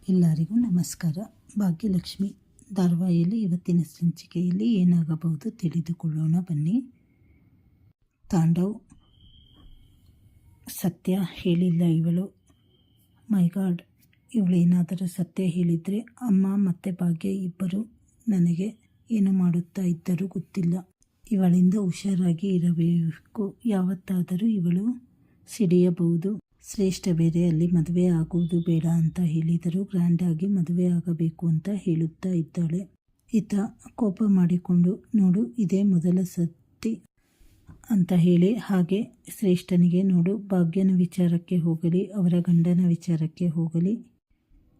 ಎಲ್ಲರಿಗೂ ನಮಸ್ಕಾರ. ಭಾಗ್ಯಲಕ್ಷ್ಮಿ ಧಾರಾವಾಹಿಯಲ್ಲಿ ಇವತ್ತಿನ ಸಂಚಿಕೆಯಲ್ಲಿ ಏನಾಗಬಹುದು ತಿಳಿದುಕೊಳ್ಳೋಣ ಬನ್ನಿ. ತಾಂಡವ್ ಸತ್ಯ ಹೇಳಿಲ್ಲ ಇವಳು. ಮೈ ಗಾಡ್, ಇವಳೇನಾದರೂ ಸತ್ಯ ಹೇಳಿದರೆ ಅಮ್ಮ ಮತ್ತು ಭಾಗ್ಯ ಇಬ್ಬರು ನನಗೆ ಏನು ಮಾಡುತ್ತಾ ಇದ್ದರೂ ಗೊತ್ತಿಲ್ಲ. ಇವಳಿಂದ ಹುಷಾರಾಗಿ ಇರಬೇಕು. ಯಾವತ್ತಾದರೂ ಇವಳು ಸಿಡಿಯಬಹುದು. ಶ್ರೇಷ್ಠ ಬೇರೆ ಅಲ್ಲಿ ಮದುವೆ ಆಗುವುದು ಬೇಡ ಅಂತ ಹೇಳಿದರು. ಗ್ರ್ಯಾಂಡಾಗಿ ಮದುವೆ ಆಗಬೇಕು ಅಂತ ಹೇಳುತ್ತಾ ಇದ್ದಾಳೆ. ಈತ ಕೋಪ ಮಾಡಿಕೊಂಡು, ನೋಡು ಇದೇ ಮೊದಲ ಸತಿ ಅಂತ ಹೇಳಿ ಹಾಗೆ ಶ್ರೇಷ್ಠನಿಗೆ, ನೋಡು ಭಾಗ್ಯನ ವಿಚಾರಕ್ಕೆ ಹೋಗಲಿ ಅವರ ಗಂಡನ ವಿಚಾರಕ್ಕೆ ಹೋಗಲಿ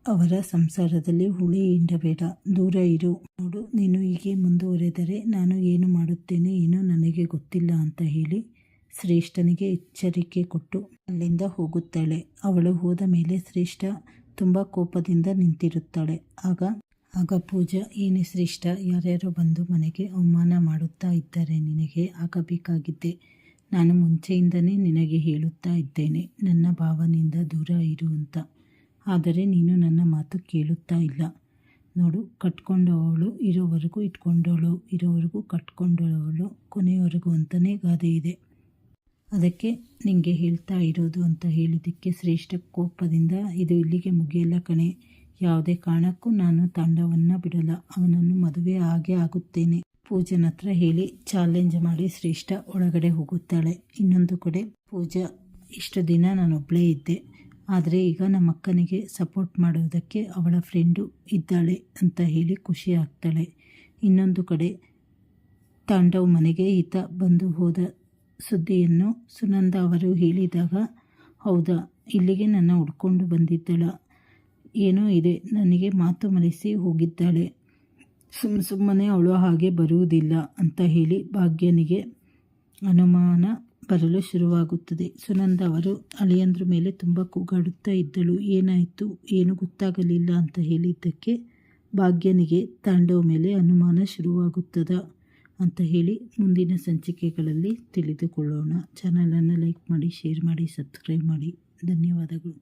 ಅವರ ಸಂಸಾರದಲ್ಲಿ ಹುಳಿ ಹಿಂಡಬೇಡ, ದೂರ ಇರು. ನೋಡು ನೀನು ಹೀಗೆ ಮುಂದುವರೆದರೆ ನಾನು ಏನು ಮಾಡುತ್ತೇನೆ ಏನೋ ನನಗೆ ಗೊತ್ತಿಲ್ಲ ಅಂತ ಹೇಳಿ ಶ್ರೇಷ್ಠನಿಗೆ ಎಚ್ಚರಿಕೆ ಕೊಟ್ಟು ಅಲ್ಲಿಂದ ಹೋಗುತ್ತಾಳೆ. ಅವಳು ಹೋದ ಮೇಲೆ ಶ್ರೇಷ್ಠ ತುಂಬ ಕೋಪದಿಂದ ನಿಂತಿರುತ್ತಾಳೆ. ಆಗ ಪೂಜಾ, ಏನೇ ಶ್ರೇಷ್ಠ, ಯಾರ್ಯಾರೋ ಬಂದು ಮನೆಗೆ ಅವಮಾನ ಮಾಡುತ್ತಾ ಇದ್ದಾರೆ. ನಿನಗೆ ಆಗಬೇಕಾಗಿದ್ದೆ ನಾನು ಮುಂಚೆಯಿಂದನೇ ನಿನಗೆ ಹೇಳುತ್ತಾ ಇದ್ದೇನೆ, ನನ್ನ ಭಾವನಿಂದ ದೂರ ಇರು ಅಂತ. ಆದರೆ ನೀನು ನನ್ನ ಮಾತು ಕೇಳುತ್ತಾ ಇಲ್ಲ. ನೋಡು, ಕಟ್ಕೊಂಡವಳು ಇರೋವರೆಗೂ ಇಟ್ಕೊಂಡವಳು, ಇರೋವರೆಗೂ ಕಟ್ಕೊಂಡವಳು ಕೊನೆಯವರೆಗೂ ಅಂತಲೇ ಗಾದೆ ಇದೆ. ಅದಕ್ಕೆ ನಿನಗೆ ಹೇಳ್ತಾ ಇರೋದು ಅಂತ ಹೇಳಿದ್ದಕ್ಕೆ ಶ್ರೇಷ್ಠ ಕೋಪದಿಂದ, ಇದು ಇಲ್ಲಿಗೆ ಮುಗಿಯಲ್ಲ ಕಣೆ, ಯಾವುದೇ ಕಾರಣಕ್ಕೂ ನಾನು ತಾಂಡವನ್ನು ಬಿಡಲ್ಲ, ಅವನನ್ನು ಮದುವೆ ಆಗೇ ಆಗುತ್ತೇನೆ ಪೂಜನ ಹತ್ರ ಹೇಳಿ ಚಾಲೆಂಜ್ ಮಾಡಿ ಶ್ರೇಷ್ಠ ಒಳಗಡೆ ಹೋಗುತ್ತಾಳೆ. ಇನ್ನೊಂದು ಕಡೆ ಪೂಜಾ, ಇಷ್ಟು ದಿನ ನಾನೊಬ್ಬಳೇ ಇದ್ದೆ, ಆದರೆ ಈಗ ನಮ್ಮ ಅಕ್ಕನಿಗೆ ಸಪೋರ್ಟ್ ಮಾಡುವುದಕ್ಕೆ ಅವಳ ಫ್ರೆಂಡು ಇದ್ದಾಳೆ ಅಂತ ಹೇಳಿ ಖುಷಿ ಆಗ್ತಾಳೆ. ಇನ್ನೊಂದು ಕಡೆ ತಾಂಡವ್ ಮನೆಗೆ ಈತ ಬಂದು ಹೋದ ಸುದ್ದಿಯನ್ನು ಸುನಂದ ಅವರು ಹೇಳಿದಾಗ, ಹೌದಾ ಇಲ್ಲಿಗೆ ನನ್ನ ಹುಡ್ಕೊಂಡು ಬಂದಿದ್ದಳ, ಏನೋ ಇದೆ, ನನಗೆ ಮಾತು ಮರೆಸಿ ಹೋಗಿದ್ದಾಳೆ, ಸುಮ್ಮನೆ ಅವಳು ಹಾಗೆ ಬರುವುದಿಲ್ಲ ಅಂತ ಹೇಳಿ ಭಾಗ್ಯನಿಗೆ ಅನುಮಾನ ಬರಲು ಶುರುವಾಗುತ್ತದೆ. ಸುನಂದ ಅವರು ಅಳಿಯಂದ್ರ ಮೇಲೆ ತುಂಬ ಕೂಗಾಡುತ್ತಾ ಇದ್ದಳು. ಏನಾಯಿತು ಏನು ಗೊತ್ತಾಗಲಿಲ್ಲ ಅಂತ ಹೇಳಿದ್ದಕ್ಕೆ ಭಾಗ್ಯನಿಗೆ ತಾಂಡವ್ ಮೇಲೆ ಅನುಮಾನ ಶುರುವಾಗುತ್ತದೆ ಅಂತ ಹೇಳಿ ಮುಂದಿನ ಸಂಚಿಕೆಗಳಲ್ಲಿ ತಿಳಿದುಕೊಳ್ಳೋಣ. ಚಾನಲನ್ನು ಲೈಕ್ ಮಾಡಿ, ಶೇರ್ ಮಾಡಿ, ಸಬ್ಸ್ಕ್ರೈಬ್ ಮಾಡಿ. ಧನ್ಯವಾದಗಳು.